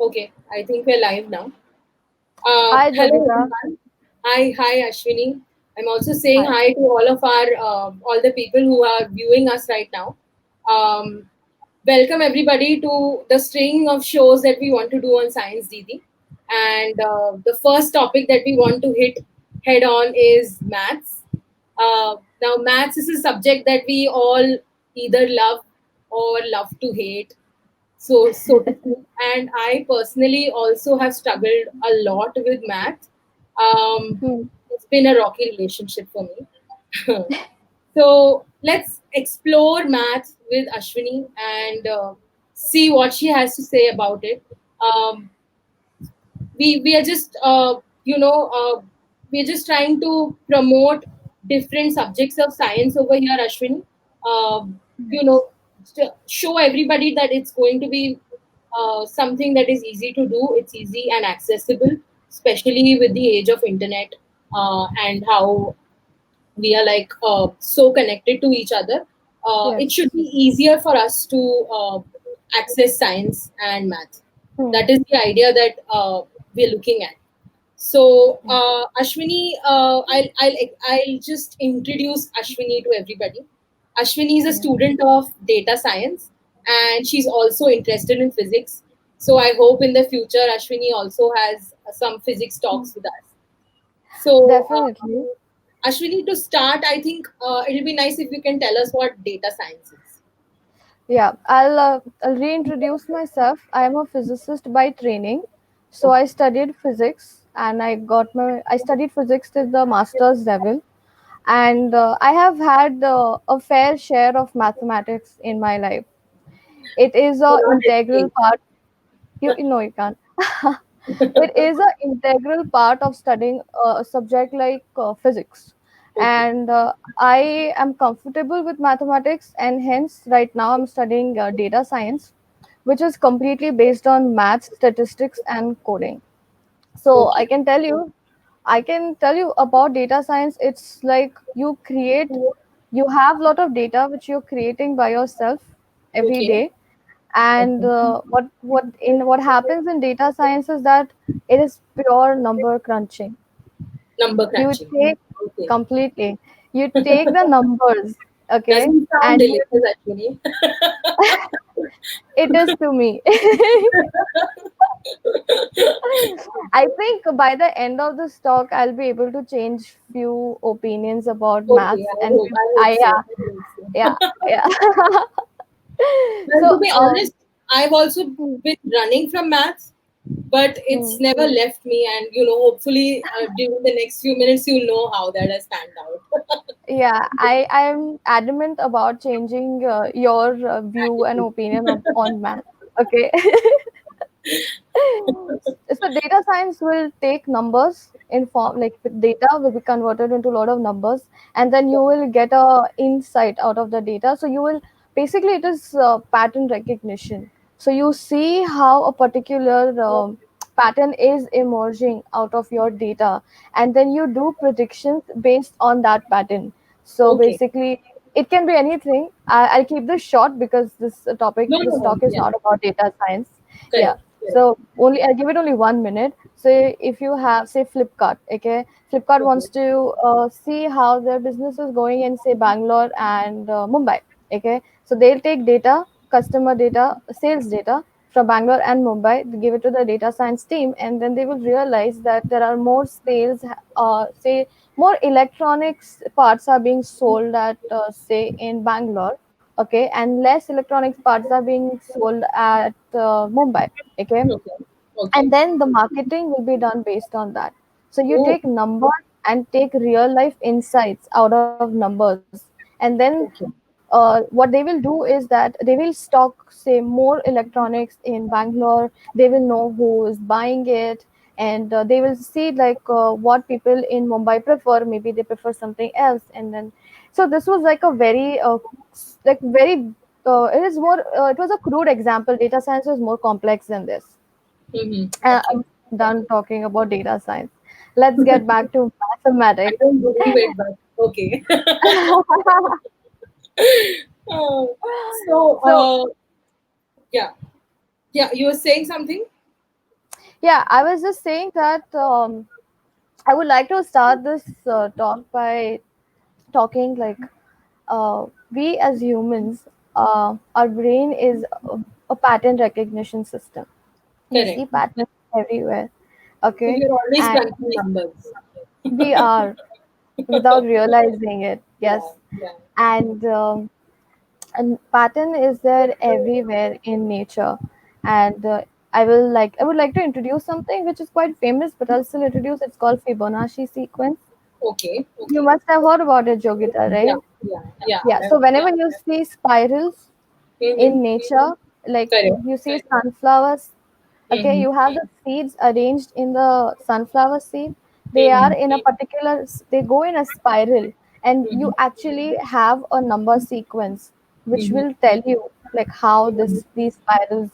Okay, I think we're live now. Hi, Hello Jalika. everyone. Hi Ashwini. I'm also saying Hi. hi to all of our all the people who are viewing us right now. Um, Welcome everybody to the string of shows that we want to do on Science DD. And the first topic that we want to hit head on is maths. Now, maths is a subject that we all either love or love to hate, so to speak. And I personally also have struggled a lot with math. Hmm. It's been a rocky relationship for me. So let's explore math with Ashwini and see what she has to say about it. Um, we are just we're just trying to promote different subjects of science over here, Ashwini. You know, show everybody that it's going to be something that is easy to do. It's easy and accessible, especially with the age of internet, and how we are like so connected to each other. It Yes. should be easier for us to access science and math. Hmm. That is the idea that we're looking at. So, Ashwini, I'll just introduce Ashwini to everybody. Ashwini is a Hmm. student of data science, and she's also interested in physics. So, I hope in the future Ashwini also has some physics talks with us. So, Definitely. Ashwini, to start, I think it'll be nice if you can tell us what data science is. Yeah, I'll reintroduce myself. I am a physicist by training. So Okay. I studied physics and I studied physics till the master's level. And I have had a fair share of mathematics in my life. It is So, a not integral anything. part. You know you can't. It is an integral part of studying a subject like physics. Okay. And I am comfortable with mathematics, and hence, right now, I'm studying data science, which is completely based on maths, statistics, and coding. So Okay. I can tell you about data science. It's like you have a lot of data which you're creating by yourself every Okay. day. And what happens in data science is that it is pure number crunching. Number You crunching. take Okay. completely you take the numbers, okay, Doesn't sound and delicious, actually. it is to me. I think by the end of this talk I'll be able to change few opinions about Okay, maths, and I hope I so. I hope yeah, so. yeah. Well, to So be honest, I've also hmm, been running from maths, but it's hmm. never left me. And hopefully, during the next few minutes, you'll know how that has panned out. Yeah, I'm adamant about changing your view and opinion on math. Okay. So data science will take numbers in form, like data will be converted into a lot of numbers, and then you will get a insight out of the data. So you will basically, it is pattern recognition. So you see how a particular pattern is emerging out of your data, and then you do predictions based on that pattern. So Okay. basically, it can be anything. I'll keep this short because No, no, this no. talk is Yeah, not about data science. Yeah. correct. Correct. So only I'll give it only 1 minute. Say if you have, say, Flipkart, okay, Flipkart Okay. wants to see how their business is going in, say, Bangalore and Mumbai, okay. So they'll take data, customer data, sales data from Bangalore and Mumbai, they give it to the data science team, and then they will realize that there are more sales, say, more electronics parts are being sold at, say, in Bangalore, okay, and less electronics parts are being sold at Mumbai, okay. Okay. Okay. And then the marketing will be done based on that. So you Oh, take numbers and take real life insights out of numbers, and then okay. what they will do is that they will stock, say, more electronics in Bangalore. They will know who is buying it, and they will see like what people in Mumbai prefer. Maybe they prefer something else, and then so this was like a very like very it is more it was a crude example. Data science is more complex than this. Okay. I'm done talking about data science. Let's get back to I mathematics. don't believe it, but okay. Uh, so, So yeah. Yeah, you were saying something? Yeah, I was just saying that I would like to start this talk by talking like we as humans, our brain is a pattern recognition system. We see Correct. patterns everywhere. So Okay, you're always and crunching numbers. we are without realizing it. Yeah, Yes, yeah. and pattern is there everywhere in nature, and I would like to introduce something which is quite famous, but I'll still introduce. It's called Fibonacci sequence. Okay, You okay. must have heard about it, Jogita, Yeah, right? yeah, yeah. Yeah. So whenever you see spirals Mm-hmm. in nature, like Correct. you see sunflowers, okay, Mm-hmm. you have the seeds arranged in the sunflower seed. They are Mm-hmm. in a particular, they go in a spiral, and you Mm-hmm. actually have a number sequence which Mm-hmm. will tell you like how this these spirals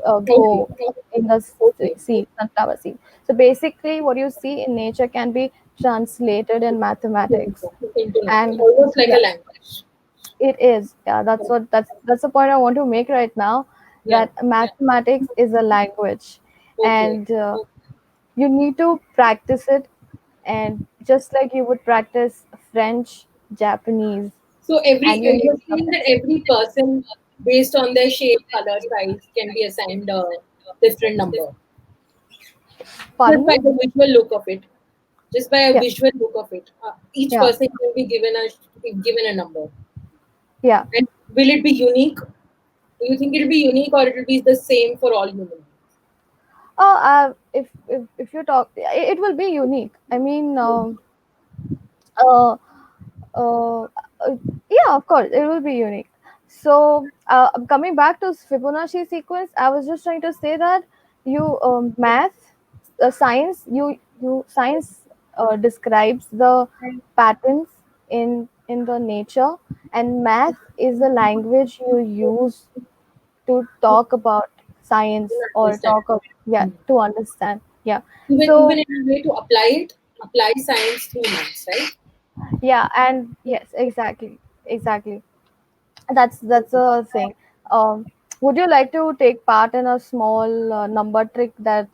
Okay, go in the okay. seed, sunflower seed. So basically, what you see in nature can be translated in mathematics, Into numbers, and almost like a yeah, language. it is. Yeah, that's the point I want to make right now. Yeah. That mathematics is a language, Okay. and you need to practice it, and just like you would practice French, Japanese, So and you need you're to saying that every person, based on their shape, color, size, can be assigned a different number just pardon by me. the visual look of it. Just by a Yeah, visual look of it, each yeah, person can be given a number. yeah. And will it be unique? Do you think it will be unique or it will be the same for all humans? If you talk, it will be unique. I mean, uh, uh, yeah, of course, it will be unique. So, coming back to Fibonacci sequence, I was just trying to say that you math, science, you science describes the patterns in the nature, and math is the language you use to talk about science To or understand. talk of, yeah, Hmm. to understand. Yeah. Even So in a way to apply it, apply science through maths, right? yeah, and yes, exactly, exactly. That's a thing. Um, would you like to take part in a small number trick that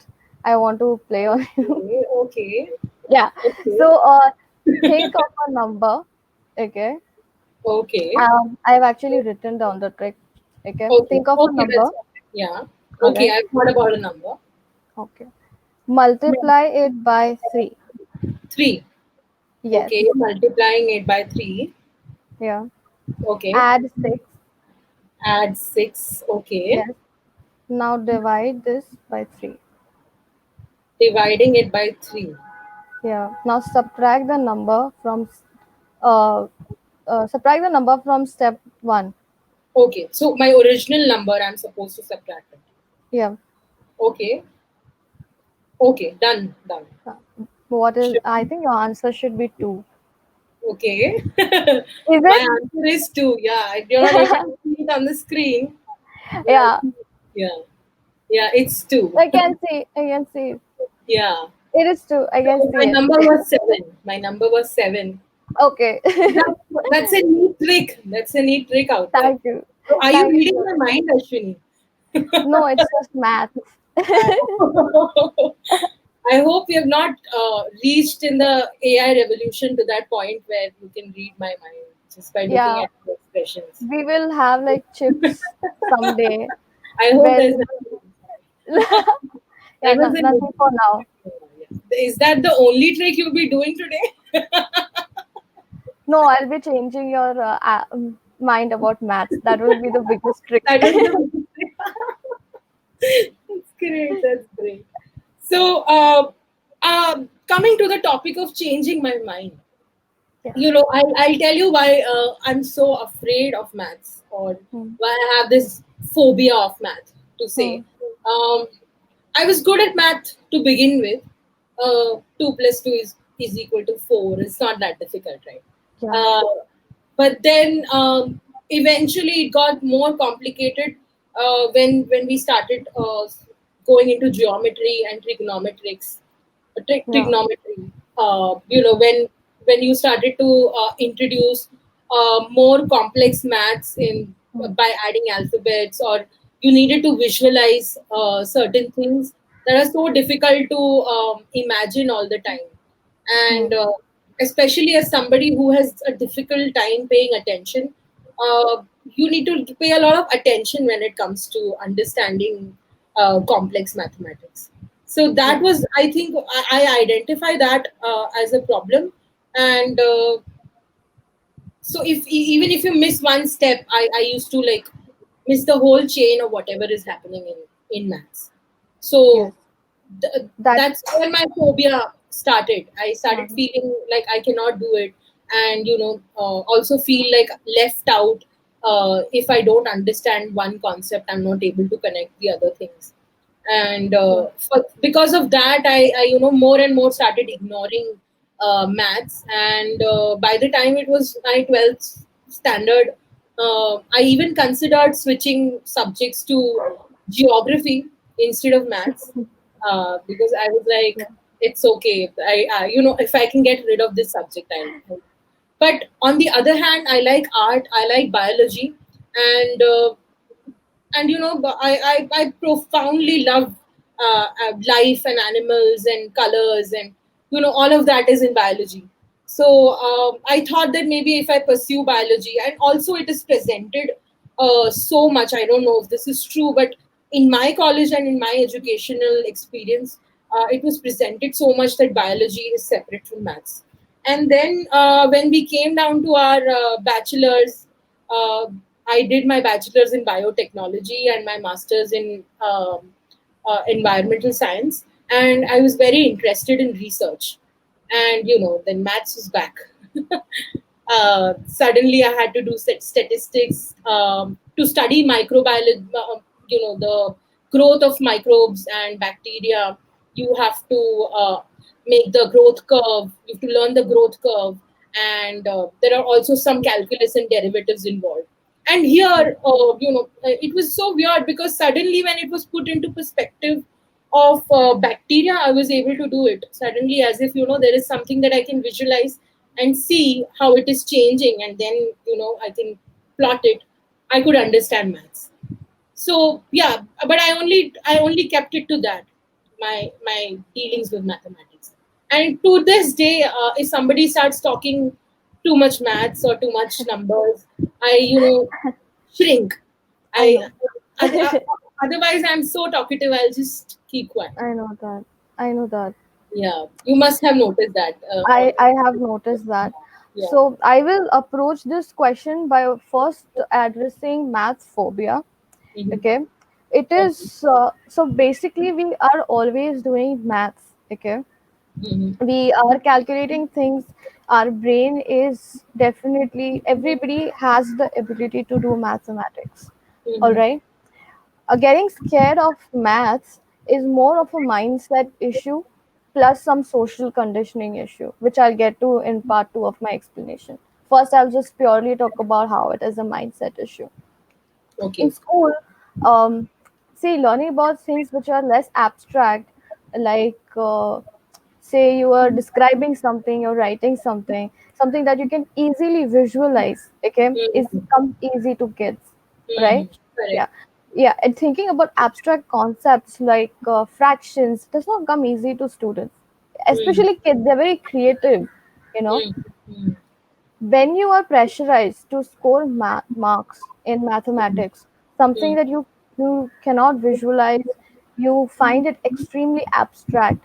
I want to play on you? Okay, okay, Yeah. okay, So think of a number. Okay. okay, I've actually written down the trick. Okay. okay, Think of a okay. number. That's yeah. All Okay, right. I've thought about a number. Okay. Multiply it by 3. Three. Yes. Okay, multiplying it by three. Yeah. Okay, Add 6. add six. Okay, Yes. Now divide this by 3. dividing it by three. Yeah. Now uh, subtract the number from step 1. Okay, so my original number I'm supposed to subtract it. Yeah. Okay, okay, done, done. Uh, What is? Sure. I think your answer should be 2. Okay, Is my it? answer is two. Yeah, you're not able to see it on the screen, but I Yeah. think yeah, yeah, it's two. I can see. I can see. Yeah. It is 2. I can So see my it. number was seven. My number was seven. Okay. That's a neat trick. That's a neat trick out there. Thank you. So are you Thank you reading so my much. mind, Ashwini? No, it's just math. I hope you have not reached in the AI revolution to that point where you can read my mind just by looking Yeah. at the expressions. We will have like chips someday I hope where there's we nothing. will. I Yeah, no, wasn't. nothing for now. Is that the only trick you'll be doing today? No, I'll be changing your mind about maths. That will be the biggest trick. That was the. That's great. That's great. So, coming to the topic of changing my mind, Yeah. I'll tell you why I'm so afraid of maths, or Hmm. why I have this phobia of math, to Hmm. say. Um, I was good at math to begin with. 2 plus 2 is equal to 4. It's not that difficult, right? Yeah. Uh, but then eventually it got more complicated when we started going into geometry and Yeah. trigonometry. When you started to introduce more complex maths in Hmm. by adding alphabets, or you needed to visualize certain things, that are so difficult to imagine all the time. And Hmm. especially as somebody who has a difficult time paying attention, uh, you need to pay a lot of attention when it comes to understanding complex mathematics. So that Yeah. was, I think, I identify that as a problem. And so even if you miss one step, I used to like miss the whole chain of whatever is happening in maths. So Yes. That. that's where my phobia started. I started Um, feeling like I cannot do it, and also feel like left out. If I don't understand one concept, I'm not able to connect the other things. And yeah. because of that, I more and more started ignoring maths. And by the time it was my 12th standard, I even considered switching subjects to geography instead of maths, because I was like, Yeah. it's okay. If I can get rid of this subject, I'll. But on the other hand, I like art, I like biology, and I profoundly love life and animals and colors, and all of that is in biology. So I thought that maybe if I pursue biology, and also it is presented so much. I don't know if this is true, but in my college and in my educational experience, it was presented so much that biology is separate from maths. And then when we came down to our bachelor's, uh, I did my bachelor's in biotechnology and my master's in environmental science, and I was very interested in research. And then maths was back. Suddenly, I had to do statistics to study microbiology. The growth of microbes and bacteria. You have to make the growth curve. You have to learn the growth curve, and there are also some calculus and derivatives involved. And here, it was so weird because suddenly, when it was put into perspective of bacteria, I was able to do it suddenly, as if there is something that I can visualize and see how it is changing, and then I can plot it. I could understand maths. So yeah, but I only kept it to that, my dealings with mathematics. And to this day, if somebody starts talking too much maths or too much numbers, I shrink. I I know. oth- uh, Otherwise I'm so talkative, I'll just keep quiet. I know that. I know that. Yeah, you must have noticed that. I have noticed that. Yeah. So I will approach this question by first addressing math phobia. Hmm. Okay. It Okay. is so basically we are always doing maths. Okay. Hmm. We are calculating things. Our brain is definitely, everybody has the ability to do mathematics. All Hmm. right. Getting scared of maths is more of a mindset issue plus some social conditioning issue, which I'll get to in part two of my explanation. First, I'll just purely talk about how it is a mindset issue. In Okay. school, um, see, learning about things which are less abstract, like say you are describing something, you're writing something, something that you can easily visualize, okay, is Hmm. comes easy to kids, Hmm. right? Correct. Yeah. Yeah, and thinking about abstract concepts like fractions does not come easy to students, Hmm. especially kids. They're very creative, you know. Hmm. Hmm. When you are pressurized to score marks in mathematics, something Hmm. that you cannot visualize, you find it extremely abstract.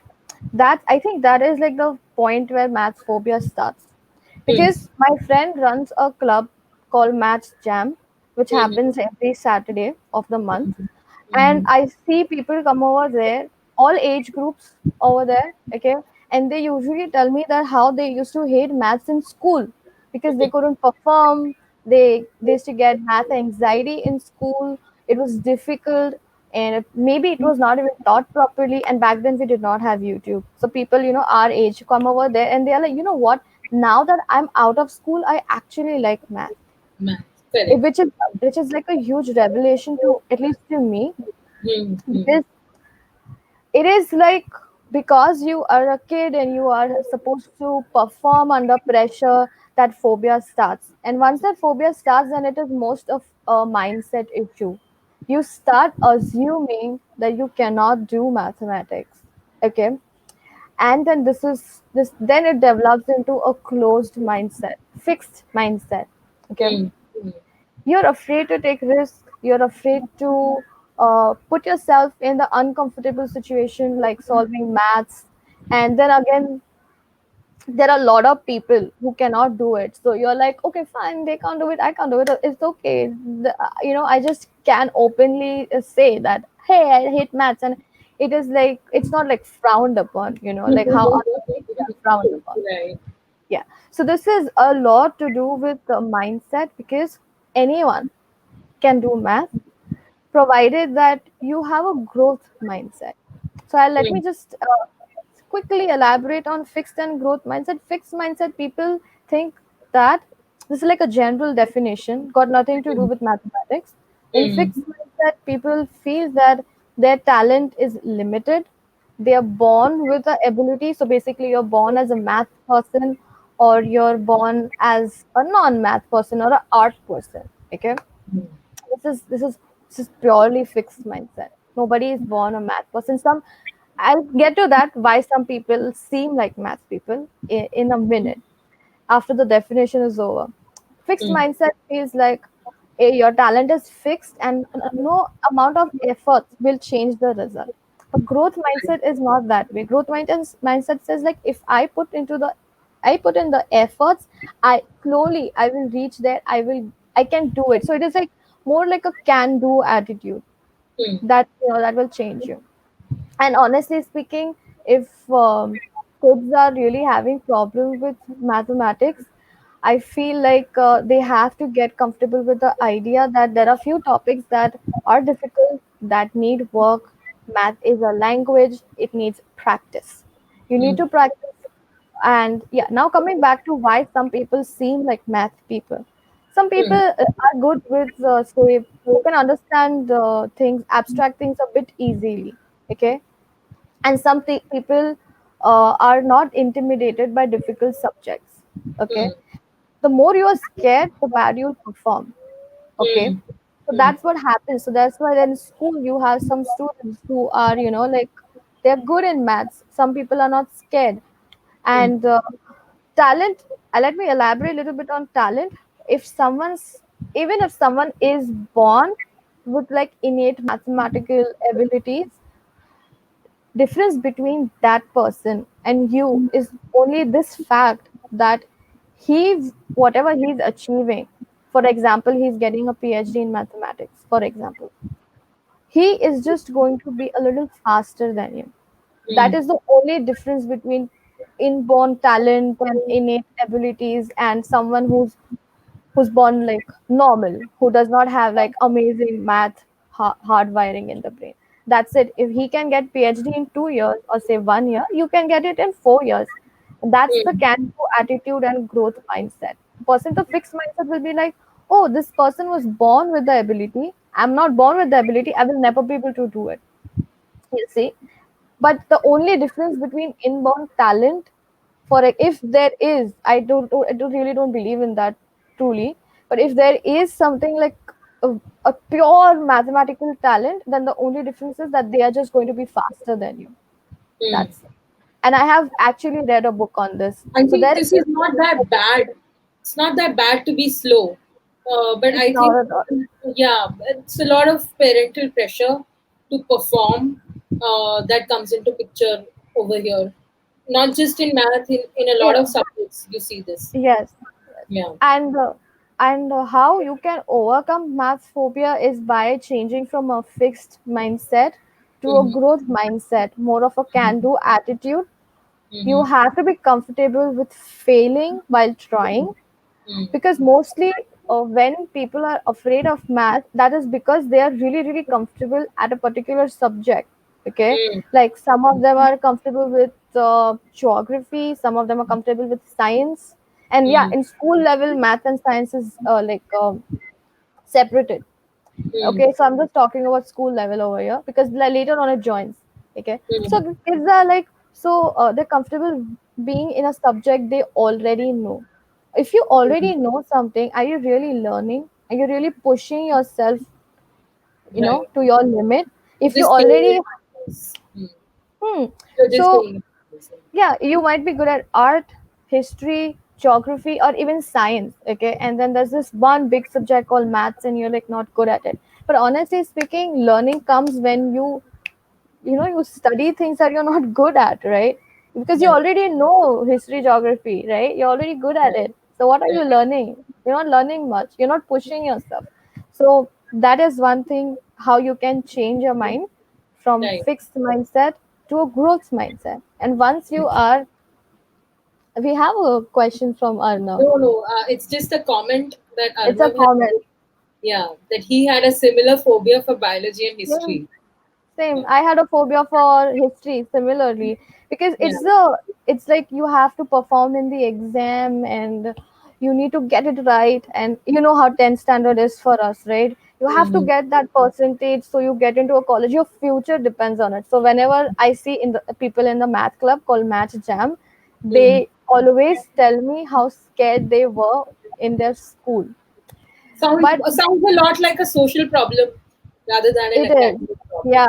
That, I think, that is like the point where maths phobia starts. Hmm. Because my friend runs a club called Maths Jam, which Hmm. happens every Saturday of the month, and Hmm. I see people come over there, all age groups over there, okay, and they usually tell me that how they used to hate maths in school because they couldn't perform. They used to get math anxiety in school. It was difficult, and maybe it was not even taught properly. And back then we did not have YouTube, so people, our age, come over there and they are like, you know what? Now that I'm out of school, I actually like math, Math. Correct. which is like a huge revelation to at least to me, Hmm. Hmm. because it is like, because you are a kid and you are supposed to perform under pressure, that phobia starts. And once that phobia starts, then it is most of a mindset issue. you start assuming that you cannot do mathematics. Okay, and then then it develops into a closed mindset, fixed mindset. Okay, Mm. Mm. you're afraid to take risk, you're afraid to put yourself in the uncomfortable situation like solving maths, and then again there are a lot of people who cannot do it, so you're like, okay, fine, they can't do it, I can't do it, it's okay. I just can openly say that, hey, I hate maths, and it is like, it's not like frowned upon, like how other things are frowned upon. Right. Yeah. So this is a lot to do with the mindset, because anyone can do math provided that you have a growth mindset. So let me Mm. just quickly elaborate on fixed and growth mindset. Fixed mindset people think that this is like a general definition, got nothing to do with mathematics. In Mm. fixed mindset, people feel that their talent is limited. They are born with the ability. So basically, you're born as a math person, or you're born as a non-math person or an art person. Okay, Mm. this is purely fixed mindset. Nobody is born a math person. I'll get to that why some people seem like math people in a minute after the definition is over. Fixed Mm. mindset feels like your talent is fixed and no amount of effort will change the result. A growth mindset is not that way. Growth mindset says like, if I put in the efforts, I will reach there. I can do it. So it is like more like a can do attitude Mm. that that will change you. And honestly speaking, if kids are really having problems with mathematics, I feel like they have to get comfortable with the idea that there are few topics that are difficult, that need work. Math is a language, it needs practice. You need Mm. to practice. And yeah, now coming back to why some people seem like math people. Some people Mm. are good with, say, who can understand things, abstract things a bit easily. Okay, and people are not intimidated by difficult subjects. Okay, Mm. the more you are scared, the bad you'll perform. Okay, Mm. so Mm. that's what happens. So that's why in school you have some students who are, like, they're good in maths. Some people are not scared. Mm. And talent, let me elaborate a little bit on talent. If someone's Even if someone is born with like innate mathematical abilities, difference between that person and you is only this fact that whatever he's achieving, for example, he's getting a PhD in mathematics, for example, he is just going to be a little faster than you. That Mm. is the only difference between inborn talent and innate abilities and someone who's born like normal, who does not have like amazing math hardwiring in the brain. That's it. If he can get PhD in 2 years or say 1 year, you can get it in 4 years. That's the Mm. can do attitude and growth mindset. Person the fixed mindset will be like, oh, this person was born with the ability. I'm not born with the ability. I will never be able to do it. You see, but the only difference between inborn talent, if there is, I don't really don't believe in that truly, but if there is something like a pure mathematical talent, then the only difference is that they are just going to be faster than you. Mm. That's it. And I have actually read a book on this, I so think there this is is not that bad. It's not that bad to be slow. But it's I not think, at all. yeah, it's a lot of parental pressure to perform that comes into picture over here. Not just in math, in a lot Yeah. of subjects, you see this. Yes. Yeah. And how you can overcome math phobia is by changing from a fixed mindset to a Mm-hmm. growth mindset, more of a can do attitude. You Mm-hmm. have to be comfortable with failing while trying, Mm-hmm. because mostly when people are afraid of math, that is because they are really really comfortable at a particular subject. Okay, like some of them are comfortable with geography, some of them are comfortable with science, and yeah, Mm-hmm. in school level math and science is separated. Mm-hmm. Okay, so I'm just talking about school level over here because later on it joins. Okay, so Mm-hmm. the kids are like, they're comfortable being in a subject they already know. If you already know something, are you really learning? Are you really pushing yourself Right. to your limit. If you Just saying already, it matters. hmm, You're just so saying it matters. yeah, you might be good at art, history, geography, or even science. Okay, and then there's this one big subject called maths, and you're like not good at it. But honestly speaking, learning comes when you study things that you're not good at, right? Because you Right. already know history, geography, right? You're already good at Right. it. So what are you Right. learning? You're not learning much. You're not pushing yourself. So that is one thing how you can change your mind from Right. fixed mindset to a growth mindset. And once you are, we have a question from Arnav. No, no. It's just a comment that It's a Arnav had comment. made. Yeah, that he had a similar phobia for biology and Same, history. same. Yeah. I had a phobia for history similarly because Yeah. it's like you have to perform in the exam and you need to get it right, and you know how 10th standard is for us, right? You have to Mm-hmm. get that percentage so you get into a college. Your future depends on it. So whenever I see in the people in the math club called Math Jam, Mm-hmm. they always tell me how scared they were in their school. But Sounds a lot like a social problem rather than an it is. academic problem.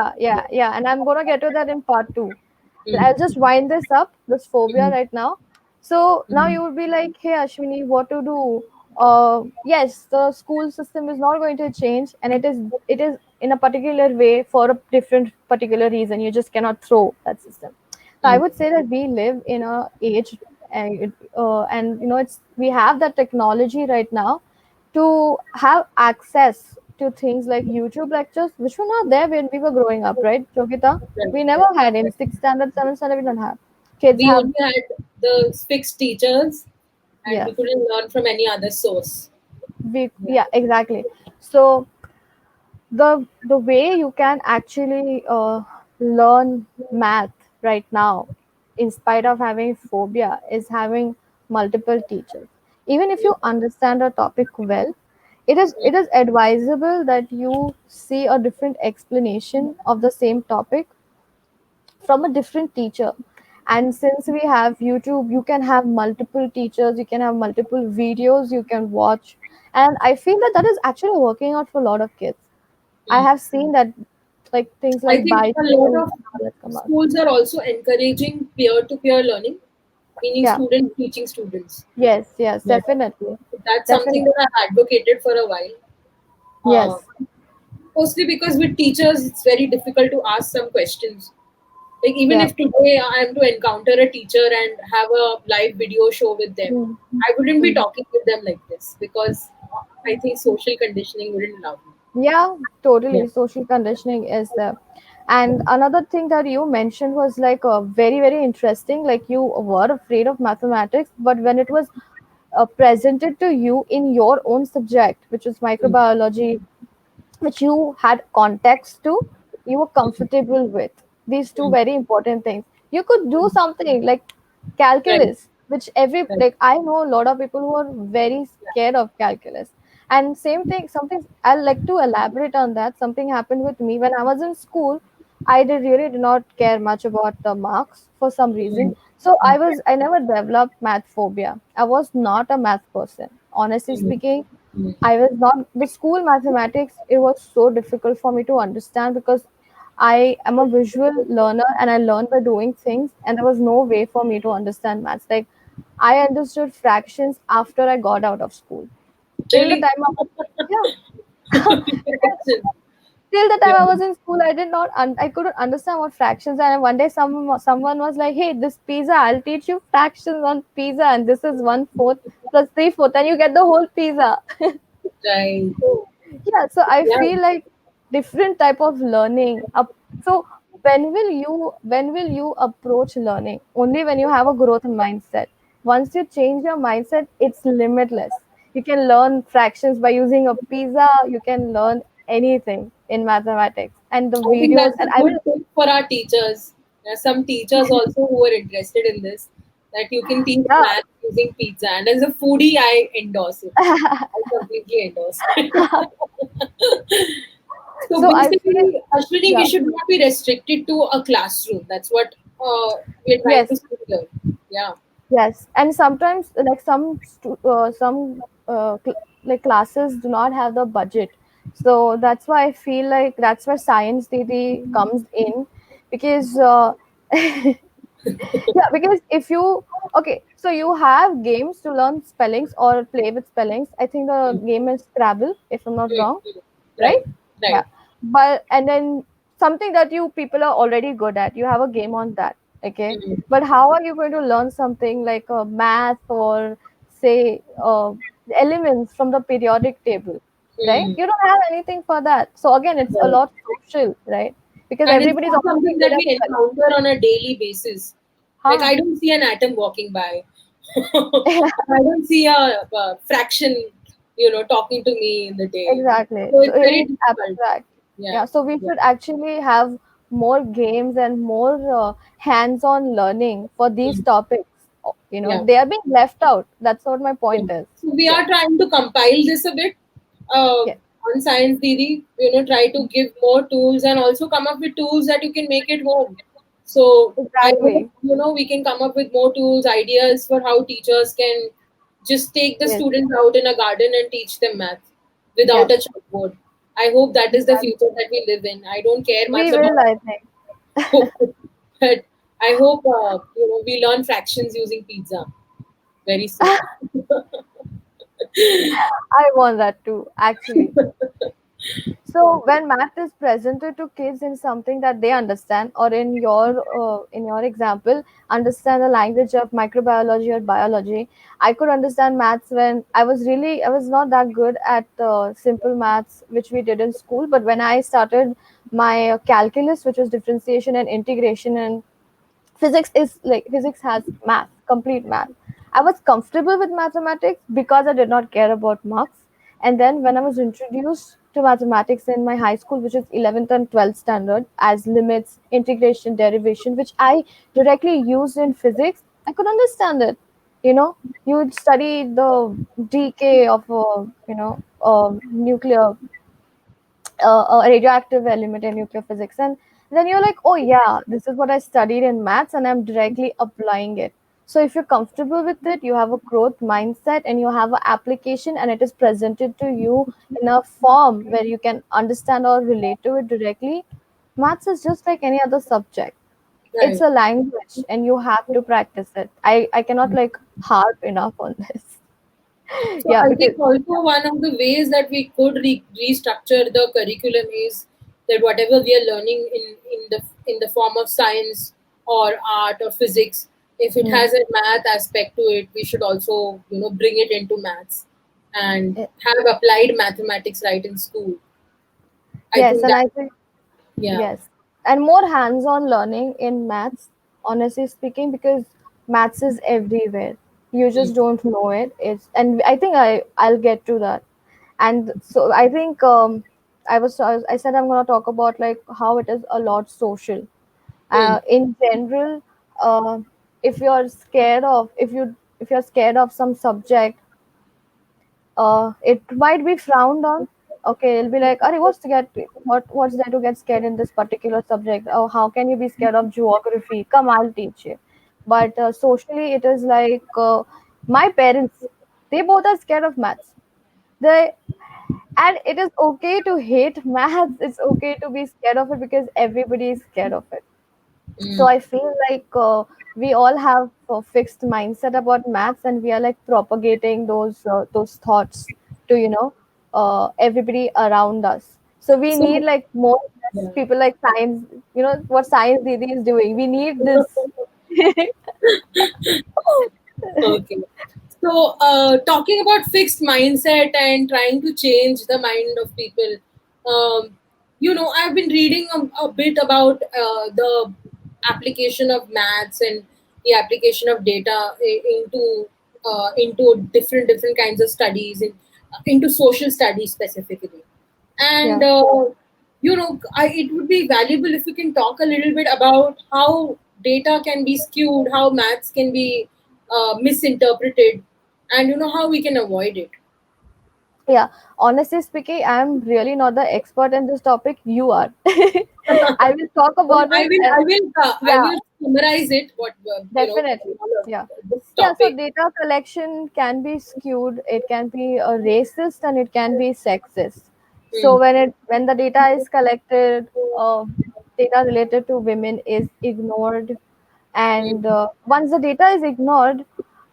Yeah. And I'm gonna get to that in part two. I'll Mm-hmm. just wind this up, this phobia Mm-hmm. right now. So now Mm-hmm. you would be like, hey Ashwini, what to do? Yes, the school system is not going to change, and it is in a particular way for a different particular reason. You just cannot throw that system. So I would Mm-hmm. say that we live in a age, and it's we have that technology right now to have access to things like YouTube lectures, which were not there when we were growing up, right, Jogita? Right, We never right, had in right. sixth standard, seventh standard. We don't have. Kids We have, only had the fixed teachers and we yes. couldn't learn from any other source. We Yeah. Yeah, exactly. So the way you can actually learn math right now, in spite of having phobia, is having multiple teachers. Even if you understand a topic well, it is advisable that you see a different explanation of the same topic from a different teacher. And since we have YouTube, you can have multiple teachers, you can have multiple videos you can watch. And I feel that that is actually working out for a lot of kids. I Mm. have seen that, like things I like think a Byju's lot and of all that come out. schools are also encouraging peer-to-peer learning, meaning Yeah. students teaching students. Yes, Yeah. definitely. That's something Definitely. that I advocated for a while. Uh, Yes. Mostly because with teachers, it's very difficult to ask some questions. Like even Yeah. if today I am to encounter a teacher and have a live video show with them, Hmm. I wouldn't be Hmm. talking with them like this because I think social conditioning wouldn't allow me. Yeah, Yeah. totally. Social conditioning is there. And another thing that you mentioned was like very, very interesting. Like you were afraid of mathematics, but when it was presented to you in your own subject, which was Mm. microbiology, which you had context to, you were comfortable with. These two Mm. very important things. You could do Mm. something like Right. calculus, which every Right. like I know a lot of people who are very scared of calculus. And same thing, something I'd like to elaborate on that. Something happened with me when I was in school. I did not care much about the marks for some reason. Mm. So Mm. I never developed math phobia. I was not a math person. Honestly Mm. speaking, Mm. I was not the school mathematics. It was so difficult for me to understand because I am a visual learner and I learn by doing things, and there was no way for me to understand maths. Like I understood fractions after I got out of school. Till the Really? time I was, yeah, because Imagine. till the time Yeah. I was in school, I did not, I couldn't understand what fractions are. And one day, someone was like, "Hey, this pizza, I'll teach you fractions on pizza, and this is 1/4 plus 3/4, and you get the whole pizza." Right. Yeah, so I Yeah. feel like different type of learning so when will you approach learning? Only when you have a growth mindset. Once you change your mindset, it's limitless. You can learn fractions by using a pizza. You can learn anything in mathematics, and the I think videos, that's and a I good will. tip for our teachers. There are some teachers also who are interested in this, that you can teach Yeah. math using pizza. And as a foodie, I endorse it. I completely endorse it. So So I feel, basically, Ashwini, we yeah. should not be restricted to a classroom. That's what we're trying Yes. to say here. Yeah. Yes, and sometimes like some like classes do not have the budget So that's why I feel like that's where science DD comes in, because yeah, because if you, okay, so you have games to learn spellings or play with spellings. I think the game is Scrabble, if I'm not Mm, wrong, mm. right? Right, Yeah, right. but and then something that you people are already good at, you have a game on that, okay. Mm, But how are you going to learn something like math or say elements from the periodic table, right? mm. You don't have anything for that. So again, it's a Right. lot social, right? Because And it's everybody's not already something good that at we spelling. encounter on a daily basis. Like Huh. I don't see an atom walking by. I don't see a fraction, talking to me in the day. Exactly. So So it's it very is difficult. abstract. Yeah. Yeah. So we Yeah. should actually have more games and more hands-on learning for these Mm. topics. Yeah. They are being left out. That's what my Yeah. point is. So we Yeah. are trying to compile this a bit uh, Yeah. on Science Didi, try to give more tools and also come up with tools that you can make at home. So I hope, Exactly. we can come up with more tools, ideas for how teachers can just take the Yes. students out in a garden and teach them math without Yes. a chalkboard. I hope that is the Exactly. future that we live in. I don't care much We will, about I think. but I hope we learn fractions using pizza very soon. I want that too, actually. So when math is presented to kids in something that they understand, or in your example, understand the language of microbiology or biology, I could understand maths when I was not that good at simple maths which we did in school. But when I started my calculus, which was differentiation and integration, and physics has math, complete math. I was comfortable with mathematics because I did not care about marks. And then when I was introduced to mathematics in my high school, which is 11th and 12th standard, as limits, integration, derivation, which I directly used in physics, I could understand it. You would study the decay of nuclear a radioactive element in nuclear physics, and then you're like, oh yeah, this is what I studied in maths and I'm directly applying it. So if you're comfortable with it, you have a growth mindset and you have an application, and it is presented to you in a form where you can understand or relate to it directly. Maths is just like any other subject. It's Right. a language and you have to practice it. I cannot like harp enough on this. So Yeah, I because think also one of the ways that we could restructure the curriculum is that whatever we are learning in the form of science or art or physics, if it mm, has a math aspect to it, we should also bring it into maths and eh, have applied mathematics right in school. I yes, think and that, I think yeah. yes, and more hands-on learning in maths, honestly speaking, because maths is everywhere. You Mm, just don't know it. And I think I'll get to that. And so I think I said I'm gonna talk about like how it is a lot social. mm, In general, uh, if you're scared of some subject, it might be frowned on. Okay, it'll be like, "Arey, what's there to get scared in this particular subject? Oh, how can you be scared of geography? Come, I'll teach you." But socially, it is like my parents. They both are scared of maths. They and it is okay to hate maths. It's okay to be scared of it because everybody is scared of it. So mm. I feel like we all have a fixed mindset about maths, and we are like propagating those thoughts to everybody around us. So we need So, like more yeah. people like science. What science Didi is doing. We need this. Okay. So, talking about fixed mindset and trying to change the mind of people, I've been reading a bit about the application of maths and the application of data into different kinds of studies, into social studies specifically. And Yeah. it would be valuable if you can talk a little bit about how data can be skewed, how maths can be misinterpreted, and how we can avoid it. Yeah, honestly speaking, I'm really not the expert in this topic. You are. I will talk Well, about I it, will, and I will, I yeah, will summarize it. What definitely. all of Yeah. this Yeah, so topic. data collection can be skewed, it can be racist, and it can be sexist. So when the data is collected, data related to women is ignored, and once the data is ignored,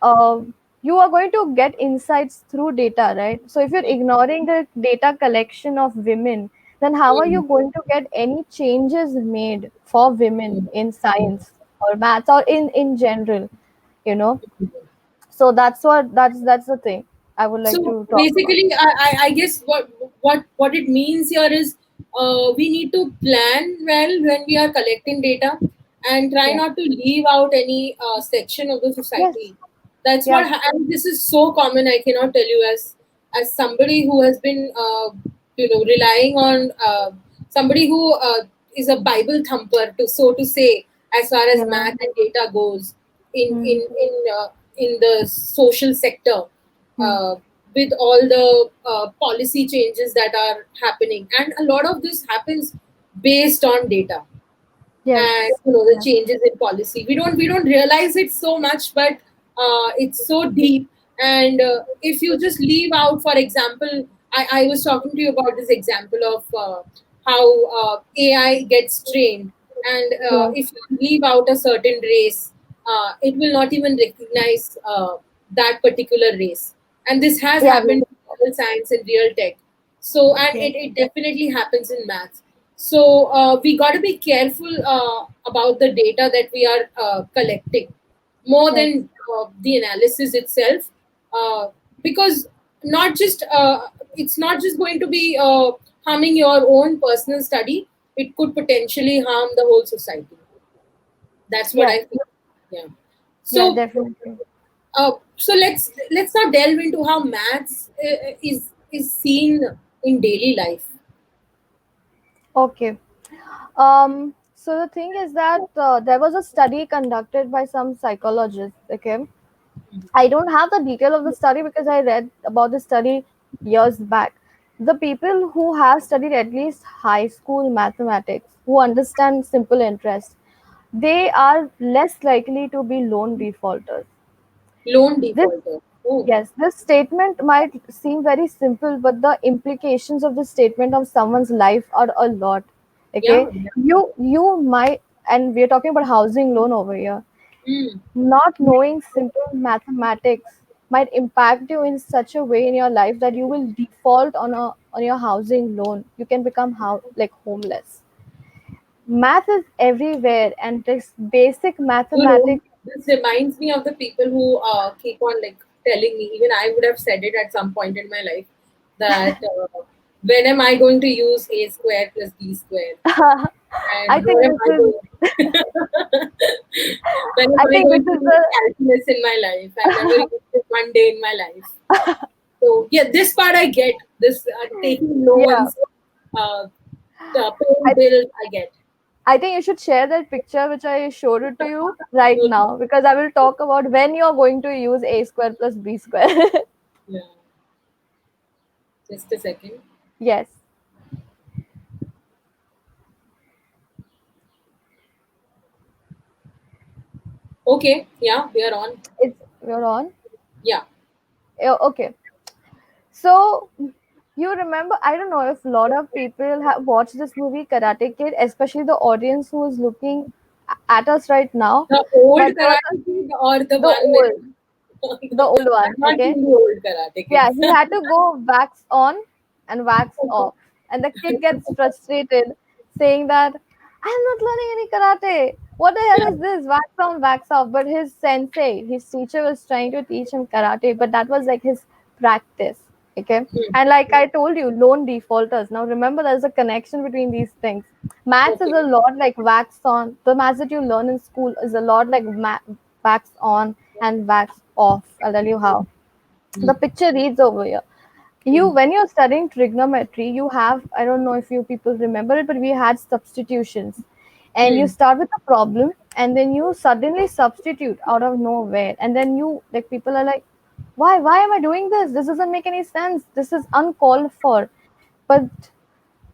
uh, you are going to get insights through data, right? So if you're ignoring the data collection of women, then how are you going to get any changes made for women in science or maths or in general, you know? So that's the thing I would like So to talk about. basically, I guess what it means here is we need to plan well when we are collecting data and try Yeah. not to leave out any section of the Yes. society. That's Yes. and this is so common. I cannot tell you as somebody who has been relying on somebody who is a Bible thumper, to so to say, as far as Yeah. math and data goes in Hmm. in in uh, in the social sector, Hmm. uh, with all the policy changes that are happening, and a lot of this happens based on data, and Yes. the Yes. changes in policy, we don't realize it so much, but it's so deep. And if you just leave out, for example, I was talking to you about this example of how AI gets trained, and Yeah. if you leave out a certain race, it will not even recognize that particular race. And this has Yeah. happened in real science and real tech. So, and Yeah. it definitely happens in maths. So we got to be careful about the data that we are collecting, more Yes. than the analysis itself, uh, because not just it's not just going to be harming your own personal study. It could potentially harm the whole society. That's what Yes. I feel. Yeah. Yeah. So Definitely. so let's now delve into how maths is seen in daily life. Okay. So the thing is that there was a study conducted by some psychologists. Okay, I don't have the detail of the study because I read about the study years back. The people who have studied at least high school mathematics, who understand simple interest, they are less likely to be loan defaulters. Loan This defaulter. Oh, Yes, this statement might seem very simple, but the implications of the statement of someone's life are a lot. yeah. Okay, you might, and we're talking about housing loan over here. Mm. Not knowing simple mathematics might impact you in such a way in your life that you will default on your housing loan. You can become like homeless. Math is everywhere, and this basic You know, mathematics. this reminds me of the people who keep on like telling me. Even I would have said it at some point in my life that when am I going to use a square plus b square, I and think when am this I is going? When am I I think going this to is use calculus in my life? I've never the used it one day in my life. So yeah, this part I get. This taking yeah. loans, uh, paying I bills, I get. I think you should share that picture which I showed it to you right Okay. now because I will talk about when you're going to use a square plus b square. Yeah, just a second. Yes, Okay, yeah, we are on. it's you're on. Yeah. Okay, so you remember? I don't know if a lot of people have watched this movie Karate Kid, especially the audience who is looking at us right now. The old But there was Karate Kid or the the one with old, the old I've one. not Okay, seen the old Karate Kid. yeah, he had to go wax on and wax off. And the kid gets frustrated saying that I'm not learning any karate. What the Yeah. hell is this? Wax on, wax off. But his sensei, his teacher was trying to teach him karate, but that was like his practice. Okay. Hmm. And like I told you, loan defaulters. Now remember there's a connection between these things. Maths is Okay. a lot like wax on. The maths that you learn in school is a lot like wax on and wax off. I'll tell you how Hmm. the picture reads over here. You Hmm. when you're studying trigonometry, you have, I don't know if you people remember it, but we had substitutions. And you Hmm. start with a problem and then you suddenly substitute out of nowhere. And then you like people are like, why am I doing this? This doesn't make any sense. This is uncalled for. But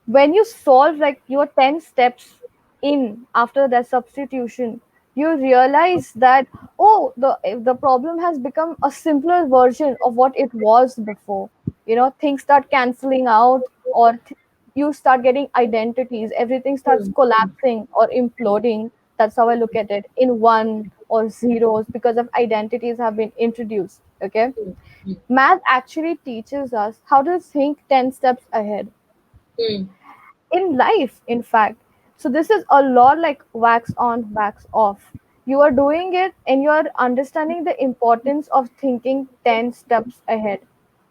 when you solve like your 10 steps in after that substitution, you realize that oh the problem has become a simpler version of what it was before. Things start canceling out, or you start getting identities, everything starts mm, collapsing or imploding. That's how I look at it, in one or zeros, because of identities have been introduced. Okay, mm, mm, math actually teaches us how to think 10 steps ahead mm, in life, in fact. So this is a lot like wax on, wax off. You are doing it and you are understanding the importance of thinking 10 steps ahead.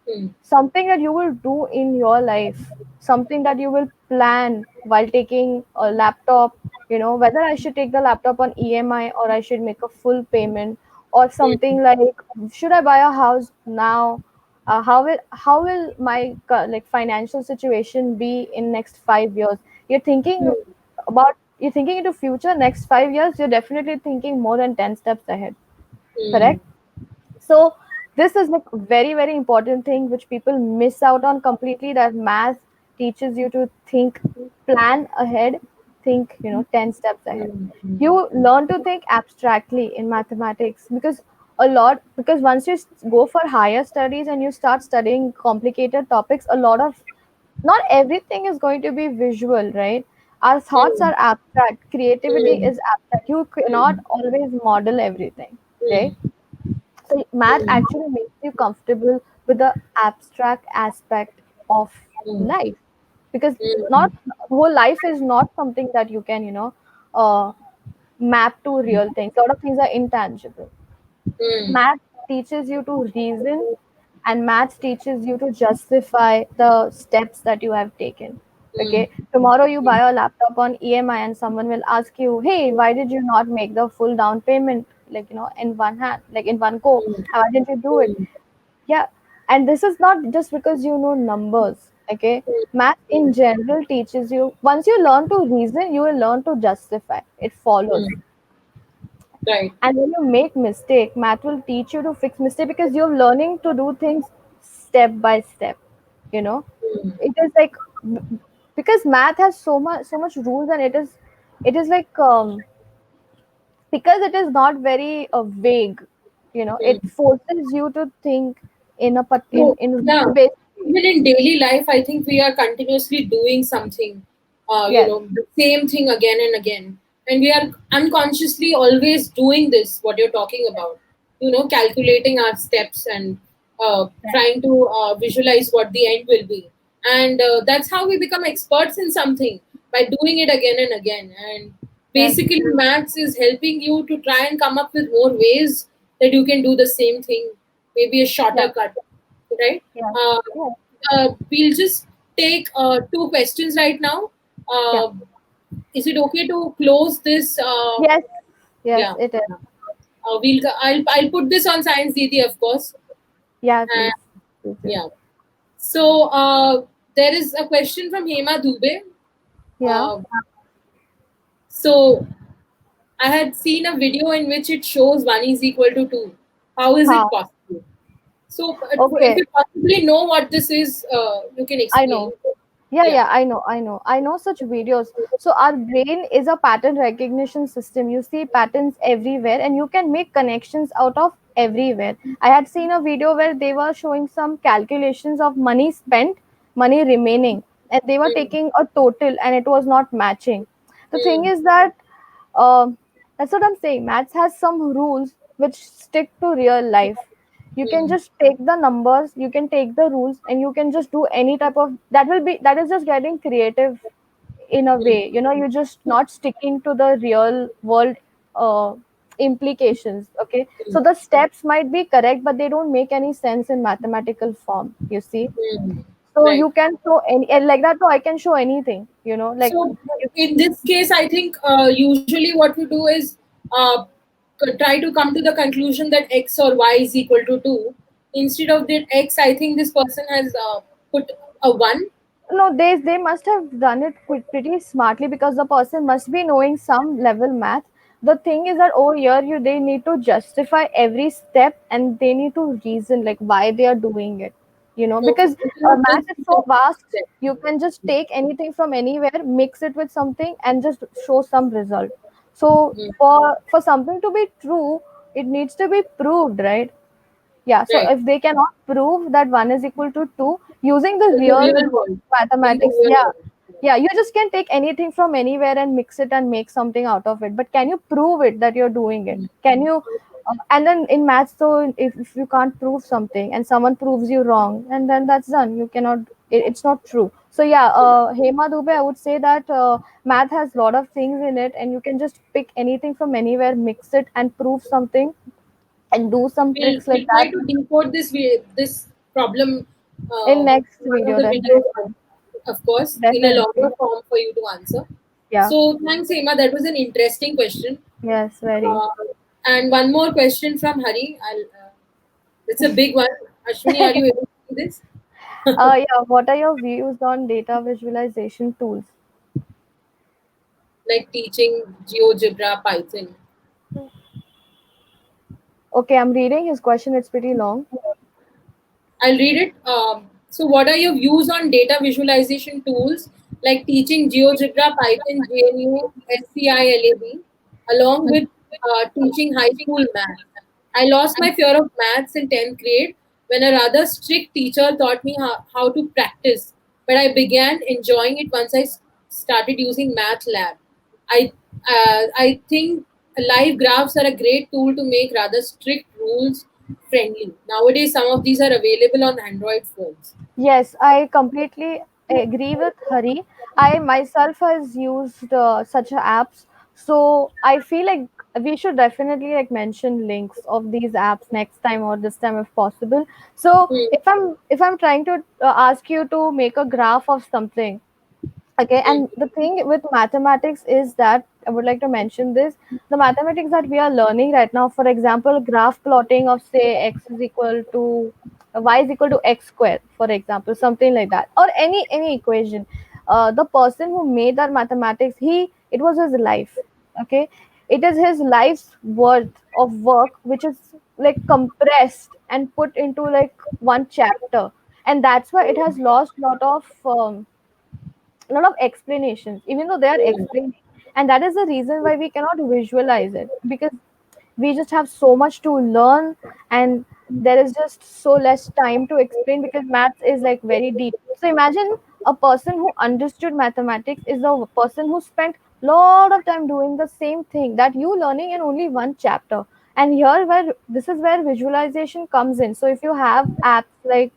mm, Something that you will do in your life, something that you will plan while taking a laptop, whether I should take the laptop on EMI or I should make a full payment, or mm, something like, should I buy a house now? How will my like financial situation be in next 5 years? You're thinking mm, you're thinking into future next 5 years. You're definitely thinking more than 10 steps ahead. mm, Correct. So this is like very very important thing which people miss out on completely, that math teaches you to think, plan ahead, think 10 steps ahead. mm, mm, You learn to think abstractly in mathematics, because once you go for higher studies and you start studying complicated topics, a lot of, not everything is going to be visual, right? Our thoughts mm, are abstract, creativity mm, is abstract, you cannot always model everything, right? mm, So math mm, actually makes you comfortable with the abstract aspect of mm, life, because mm, not whole life is not something that you can uh, map to real things. A lot of things are intangible. mm, Math teaches you to reason, and math teaches you to justify the steps that you have taken. mm, Okay, tomorrow you buy a laptop on EMI and someone will ask you, hey, why did you not make the full down payment, like in one hand, like in one go? mm, Why didn't you do it? mm, Yeah, and this is not just because you know numbers. Okay, math in general teaches you, once you learn to reason, you will learn to justify. It follows. mm. Right. And when you make mistake, math will teach you to fix mistake, because you're learning to do things step by step. You know, Mm, it is like, because math has so much rules, and it is like, because it is not very vague. It mm. forces you to think in a So, in yeah, rule based way. even in daily life, I think we are continuously doing something, Yes, the same thing again and again. And we are unconsciously always doing this, what you're talking about, calculating our steps and trying to visualize what the end will be. And that's how we become experts in something, by doing it again and again. And yes, basically, maths is helping you to try and come up with more ways that you can do the same thing, maybe a shorter yes, cut, right? yes, Uh, yes, we'll just take two questions right now. yeah, Is it okay to close this? yes, yes, Yeah. it is. I'll put this on Science DT, of course. Yeah, And please, please do. yeah. So there is a question from Hema Dubey. Yeah. Uh, so I had seen a video in which it shows one is equal to two. How is it How? possible? So if Okay, you possibly know what this is, you can I explain. know. Yeah, Yeah. yeah, I know such videos. So our brain is a pattern recognition system. You see patterns everywhere and you can make connections out of everywhere. I had seen a video where they were showing some calculations of money spent, money remaining, and they were Mm, taking a total and it was not matching. The thing mm, is that, um, that's what I'm saying. Maths has some rules which stick to real life. You can mm, just take the numbers, you can take the rules, and you can just do any type of, that is just getting creative in a mm, way. You're just not sticking to the real world uh, implications. Okay, mm, so the steps might be correct, but they don't make any sense in mathematical form. You see, mm. so Right. you can show any, and like that. So I can show anything. Like So you, in this case, I think usually what we do is try to come to the conclusion that x or y is equal to 2. Instead of that x, I think this person has put a 1. no, they must have done it pretty smartly, because the person must be knowing some level math. The thing is that over here, they need to justify every step and they need to reason like why they are doing it. Okay. Because Instead of math just is so putting vast. step. You can just take anything from anywhere, mix it with something, and just show some result. So Mm, for something to be true, it needs to be proved, right? Yeah, so right. if they cannot prove that one is equal to two using the In the real real world world. In the mathematics, real yeah, world. Yeah, you just can take anything from anywhere and mix it and make something out of it, but can you prove it that you're doing it? Can you and then in maths, so if you can't prove something and someone proves you wrong, and then that's done, you cannot, it's not true. So yeah, Hema Dubey, I would say that math has a lot of things in it, and you can just pick anything from anywhere, mix it and prove something and do some tricks like We'll try that to decode this problem in next one of video, the videos, definitely. of course, in a Definitely. longer form for you to answer. Yeah. So thanks, Emma. That was an interesting question. Yes, very. Uh, and one more question from Hari. It's a big one. Ashwini, are you able to do this? Yeah, what are your views on data visualization tools? Like teaching GeoGebra, Python. Okay, I'm reading his question. It's pretty long. I'll read it. So, what are your views on data visualization tools like teaching GeoGebra, Python, GNU, SCILAB, along with teaching high school math? I lost my fear of maths in 10th grade when a rather strict teacher taught me how to practice, but I began enjoying it once I started using Math Lab. I think live graphs are a great tool to make rather strict rules friendly. Nowadays, some of these are available on Android phones. Yes, I completely agree with Hari. I myself has used such apps, so I feel like we should definitely like mention links of these apps next time or this time if possible. So Hmm, if I'm trying to ask you to make a graph of something. Okay, hmm, and the thing with mathematics is that I would like to mention this, the mathematics that we are learning right now, for example, graph plotting of say x is equal to y is equal to x square, for example, something like that, or any equation. The person who made that mathematics, he it was his life. Okay, it is his life's worth of work which is like compressed and put into like one chapter, and that's why it has lost lot of a lot of explanations even though they are hmm, explaining, and that is the reason why we cannot visualize it, because we just have so much to learn, and there is just so less time to explain because maths is like very deep. So imagine a person who understood mathematics is a person who spent lot of time doing the same thing that you learning in only one chapter. And here where this is where visualization comes in. So if you have apps like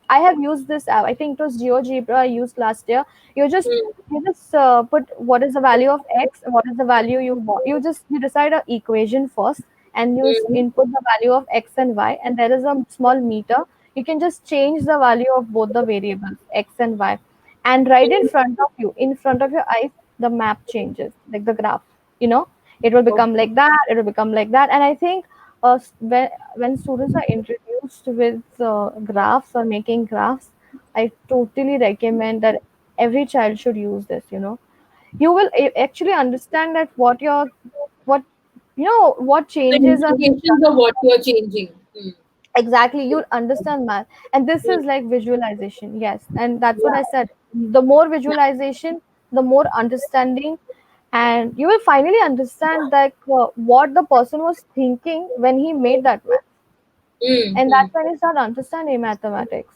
I have used this app, I think it was GeoGebra I used last year. you just hmm, you just put what is the value of x and what is the value you want. You decide a equation first, and you hmm, input the value of x and y, and there is a small meter. You can just change the value of both the variables x and y, and right in front of your eyes, the map changes, like the graph. you know it will become okay. like that, it will become like that. And I think when students are introduced with graphs or making graphs, I totally recommend that every child should use this. You will actually understand that what what The changes are being implications of what you are changing. Hmm. exactly. You'll understand math, and this Hmm. is like visualization. Yes, and that's what I Yeah. said. The more visualization, the more understanding, and you will finally understand that what the person was thinking when he made that math, Hmm. and Hmm. that's when you start understanding mathematics.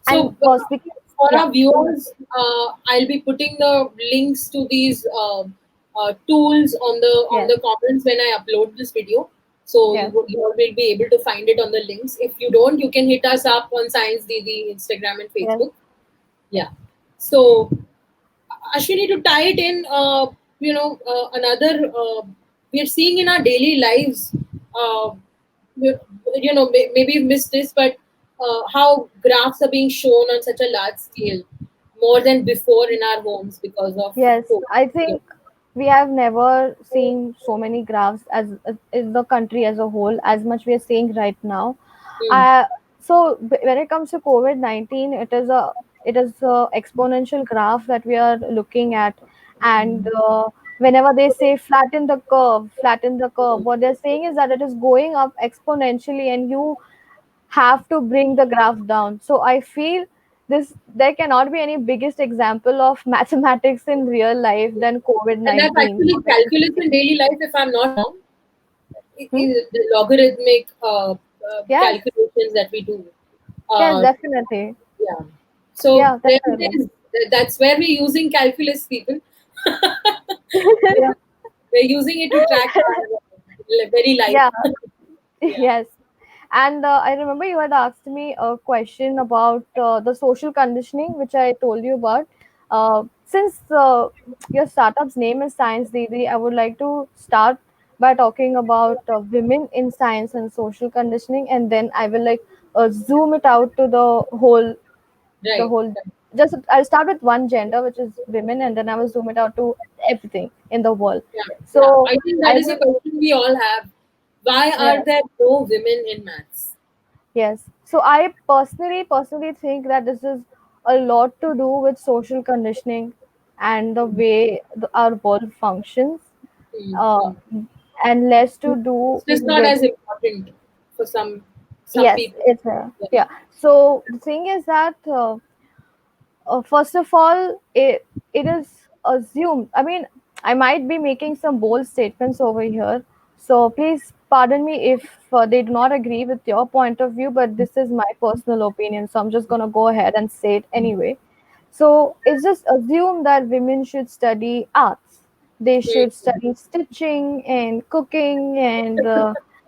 And So, speaking, for yeah, our viewers, I'll be putting the links to these tools on yes, the comments when I upload this video. So yes, you all will be able to find it on the links. If you don't, you can hit us up on Science DD Instagram and yes, Facebook. Yeah. So Ashwini, to tie it in, another we are seeing in our daily lives. Uh, maybe you've missed this, but how graphs are being shown on such a large scale, more than before in our homes because of yes. COVID. I Yeah. think we have never seen so many graphs as the country as a whole as much we are seeing right now. Mm, Uh, when it comes to COVID-19, it is a exponential graph that we are looking at, and whenever they say flatten the curve, what they're saying is that it is going up exponentially, and you have to bring the graph down. So I feel this there cannot be any biggest example of mathematics in real life than and that's COVID-19. actually calculus in daily life, if I'm not wrong. Hmm? The logarithmic Yes, calculations that we do. yes, Uh, definitely. yeah. So Yeah, there definitely. it is. That's where we're using calculus, people. Yeah, we're using it to track our very life. Yeah. Yeah. Yes. And I remember you had asked me a question about the social conditioning, which I told you about. Since your startup's name is Science Didi, I would like to start by talking about women in science and social conditioning, and then I will like zoom it out to the Right. whole. Just I'll start with one gender, which is women, and then I will zoom it out to everything in the world. Yeah. Yeah. So I think that I is a would, question we all have. Why yeah. are there no women in maths? Yes. So I personally think that this is a lot to do with social conditioning and the way our world functions, uh, Mm-hmm. and less to do It's just not with. as important for some Yes, people. it's Yeah. yeah. So the thing is that first of all, it is assumed. I mean, I might be making some bold statements over here, so please pardon me if they do not agree with your point of view, but this is my personal opinion, so I'm just gonna go ahead and say it anyway. So it's just assumed that women should study arts. They should Mm. study stitching and cooking, and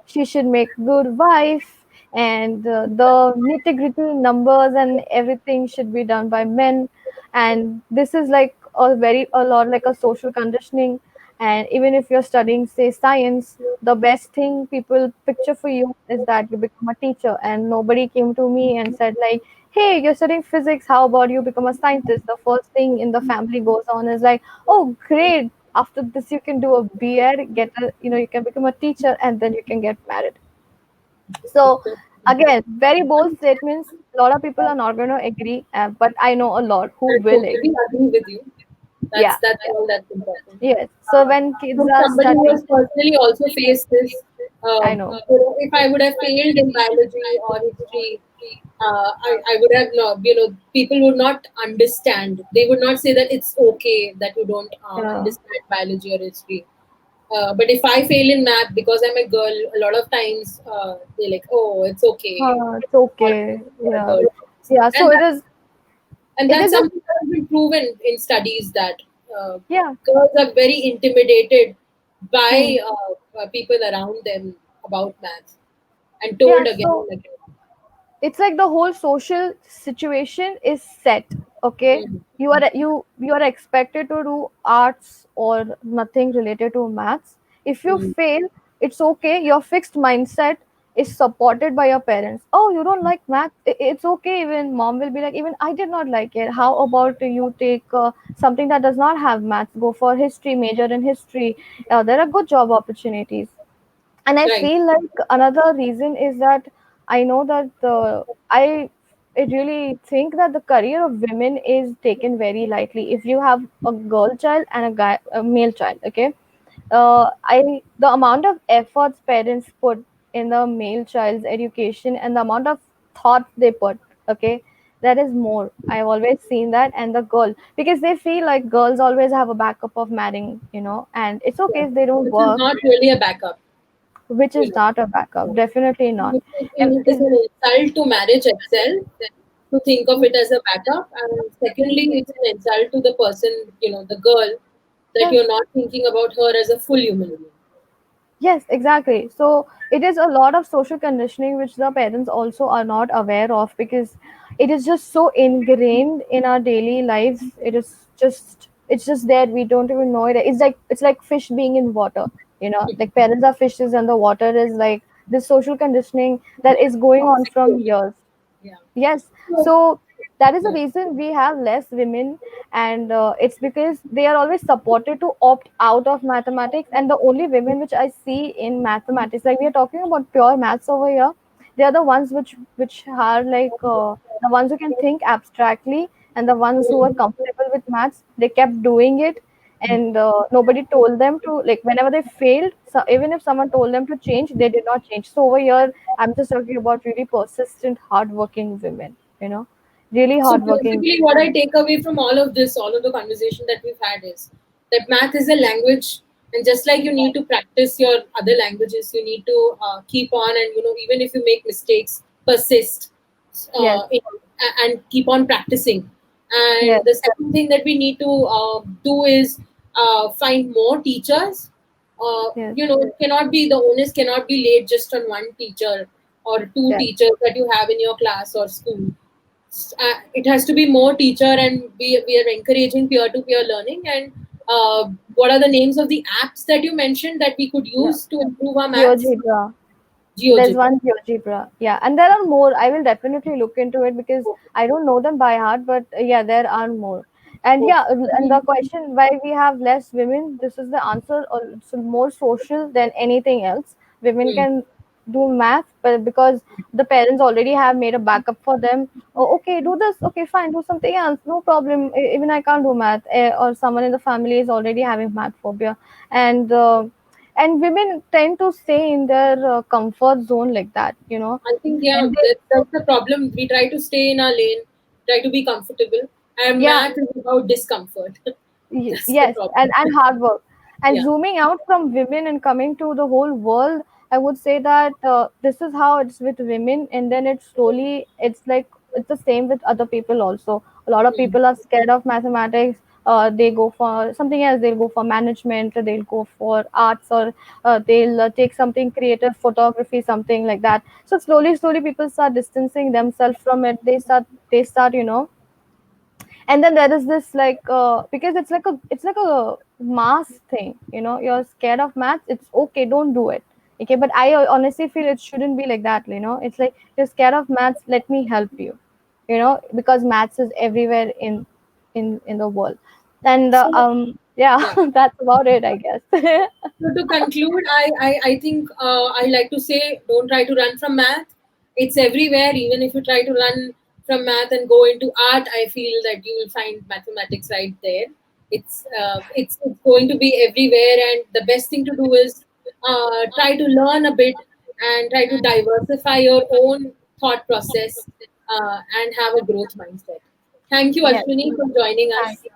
she should make good wife. And the nitty gritty numbers and everything should be done by men. And this is like a lot like a social conditioning. And even if you're studying, say, science, the best thing people picture for you is that you become a teacher. And nobody came to me and said like, hey, you're studying physics, how about you become a scientist? The first thing in the family goes on is like, oh great, after this you can do a B.Ed, get a, you can become a teacher, and then you can get married. So again, very bold statements. A lot of people are not going to agree, but I know a lot who I will totally agree. agree with you. Yeah, That's yeah, all that's important. yes. So when kids From are somebody who studying, has personally also faced this, I know. if I would have failed in biology or history, I would have not, people would not understand. They would not say that it's okay that you don't Yeah, understand biology or history. But if I fail in math because I'm a girl, a lot of times they're like, "Oh, it's okay. it's All okay. for a Yeah, girl," yeah. So and it is. It that's is just something that has been proven in studies that uh, yeah. girls are very intimidated Hmm. by people around them about maths and Yeah. told again So and again. it's like the whole social situation is set. Okay, Mhm. you are expected to do arts or nothing related to maths. If you Mhm. fail, it's okay. Your fixed mindset is supported by your parents. Oh, you don't like math, it's okay. Even mom will be like, even I did not like it, how about you take something that does not have maths, go for history, major in history. There are good job opportunities. And I Right. feel like another reason is that I know that I really think that the career of women is taken very lightly. If you have a girl child and a male child, okay, I the amount of efforts parents put in the male child's education and the amount of thought they put, okay, that is more. I've always seen that. And the girl, because they feel like girls always have a backup of marrying, and it's okay Yeah. if they don't Which is work, not really a backup, which you is know. not a backup, definitely not. It is an insult to marriage itself to think of it as a backup, and secondly, it's an insult to the person, the girl, that Yes, you're not thinking about her as a full human being. yes, exactly. So it is a lot of social conditioning which the parents also are not aware of, because it is just so ingrained in our daily lives. It's just there. We don't even know it. It's like fish being in water. Like parents are fishes and the water is like this social conditioning that is going on Toxic from person. years. Yeah. Yes. So, So that is the yeah. reason we have less women, and it's because they are always supported to opt out of mathematics. And the only women which I see in mathematics, like we are talking about pure maths over here, they are the ones which are like the ones who can think abstractly, and the ones who are comfortable with maths. They kept doing it, and nobody told them to, like, whenever they failed. So even if someone told them to change, they did not change. So over here I'm just talking about really persistent, hardworking women, really So hardworking. basically, what I take away from all of this, all of the conversation that we've had, is that math is a language, and just like you need to practice your other languages, you need to keep on, and even if you make mistakes, persist Yes, and keep on practicing. And Yes, the second thing that we need to do is find more teachers. yes, It cannot be, the onus cannot be laid just on one teacher or two yes. teachers that you have in your class or school. It has to be more teacher, and we are encouraging peer-to-peer learning. And what are the names of the apps that you mentioned that we could Yeah. use to improve our maths? GeoGebra. There's GeoGebra. one GeoGebra. Yeah, and there are more. I will definitely look into it because I don't know them by heart, but yeah, there are more. And yeah, and the question why we have less women, this is the answer. Or it's more social than anything else. Women Hmm. can do math, but because the parents already have made a backup for them. Oh, okay, do this. Okay, fine, do something else. No problem. Even I can't do math, or someone in the family is already having math phobia, and and women tend to stay in their comfort zone like that, I think, yeah, and they, that's the problem. We try to stay in our lane, try to be comfortable, and yeah, math is about discomfort. That's the yes, problem. and hard work. And Yeah. zooming out from women and coming to the whole world, I would say that this is how it's with women, and then it's slowly, it's like it's the same with other people also. A lot of Hmm. people are scared of mathematics. They go for something else. They'll go for management. They'll go for arts, or they'll take something creative, photography, something like that. So slowly, slowly, people start distancing themselves from it. They start, and then there is this like because it's like a mass thing, you're scared of maths, it's okay, don't do it. Okay, but I honestly feel it shouldn't be like that. It's like, you're scared of maths, let me help you, because maths is everywhere in the world. And So, yeah, yeah. that's about it, I guess. So to conclude, I think I like to say, don't try to run from math. It's everywhere. Even if you try to run from math and go into art, I feel that you will find mathematics right there. It's going to be everywhere, and the best thing to do is try to learn a bit and try to diversify your own thought process, and have a growth mindset. Thank you, Yes, Ashwini, for joining thank us. you.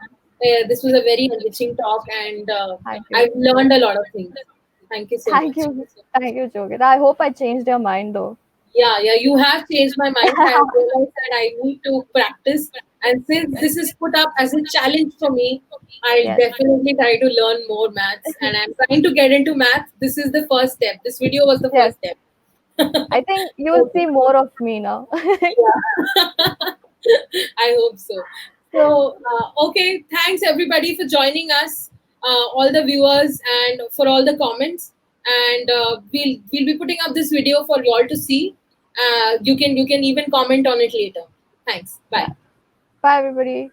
This was a very enriching talk, and Thank you. I've learned a lot of things. Thank you so Thank much. you. Thank you, Jogit. I hope I changed your mind though. Yeah, yeah, you have changed my mind. I have realized that I need to practice. And since this is put up as a challenge for me, I'll Yes. definitely try to learn more maths. And I'm trying to get into maths. This is the first step. This video was the Yes. first step. I think you will Okay. see more of me now. Yeah. I hope so. So, okay, thanks everybody for joining us, all the viewers, and for all the comments. And we'll be putting up this video for you all to see. You can even comment on it later. Thanks. Yeah. Bye. Bye, everybody.